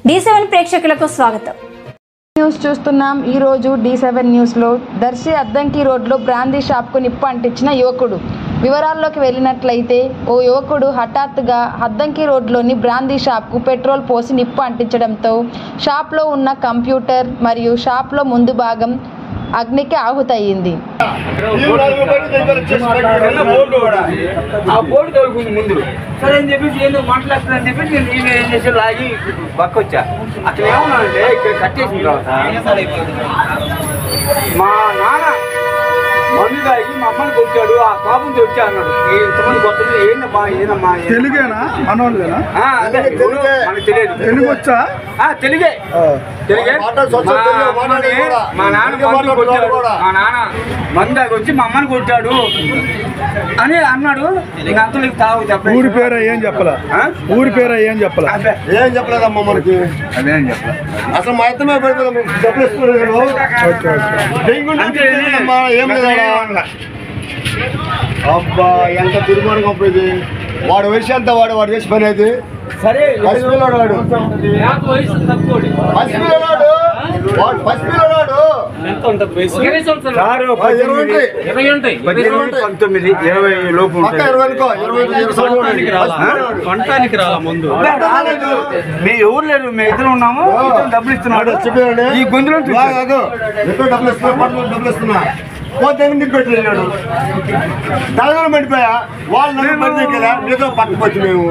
D7 ప్రేక్షకులకు స్వాగతం. News చూస్తున్నాం. ఈ రోజు D7 న్యూస్ లో దర్శి అద్దంకి రోడ్లో బ్రాందీ షాప్ కు నిప్పు అంటించిన యువకుడు. వివరాల్లోకి వెళ్ళినట్లయితే ఓ యువకుడు హఠాత్తుగా అద్దంకి రోడ్లోని బ్రాందీ షాప్ కు పెట్రోల్ పోసి నిప్పు అంటించడంతో షాప్ లో ఉన్న కంప్యూటర్ మరియు షాప్ లో ముందు భాగం అగ్నికి ఆహుతయ్యింది. సరే అని చెప్పేసి ఏందో మాట్లాడుతుందని చెప్పేసి నేను ఏం చేసి లాగి పక్కొచ్చా. అక్కడ ఏమన్నానంటే ఇక్కడ కట్టేసిన తర్వాత మా నాన్న మందు తాగి మా అమ్మని కొట్టాడు, ఆ కోపంతో వచ్చా అన్నాడు. ఇంతమంది కొత్తది ఏందమ్మా తెలుగేనా మనోళ్ళేనా? అదే మనకు తెలియదు. తెలుగు వచ్చా? తెలుగే తెలుగే. మా నాన్న మందు కొట్టాడు, మా నాన్న మందాకి వచ్చి మా అమ్మని కొట్టాడు అని అన్నాడు. ఇంకా అంతలోకి తాగు చెప్పలేదు. ఊరి పేరు ఏం చెప్పలా? ఊరి పేరు ఏం చెప్పలా? ఏం చెప్పలేదమ్మా మనకి. అదేం చెప్పలేదు. అసలు మా ఇద్దరమే ఏం లేదా? అబ్బా ఎంత దుర్మార్గం ఇది. వాడు వయసు ఎంత? వాడు చేసి పని అయితే సరే పసిపిల్లడు వాడు. పసిపిల్లడు వాడు పసిపిల్లడు. ఎంత ఉంటుంది వయసు? 19, 20 లోపు పక్క 20 అనుకో. 20 రాలా ముందు మీ ఎవరు లేరు, మేము ఇద్దరు ఉన్నాము. డబ్బులు ఇస్తున్నాడు చెప్పాడు. ఈ గొంతులో ఎక్కువ డబ్బులు ఇస్తున్నా, పట్టుకుని డబ్బులు ఇస్తున్నా. పోతే పెట్టి వెళ్ళాడు. తలగలు పడిపోయా. వాళ్ళు నన్ను పడితే కదా నీతో పట్టుకోవచ్చు మేము.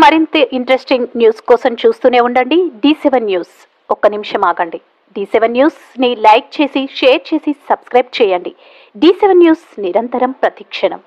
మరింత ఇంట్రెస్టింగ్ న్యూస్ కోసం చూస్తూనే ఉండండి D7 న్యూస్. ఒక్క నిమిషం ఆగండి. D7 న్యూస్ ని లైక్ చేసి, షేర్ చేసి, సబ్స్క్రైబ్ చేయండి. D7 న్యూస్ నిరంతరం ప్రతిక్షణం.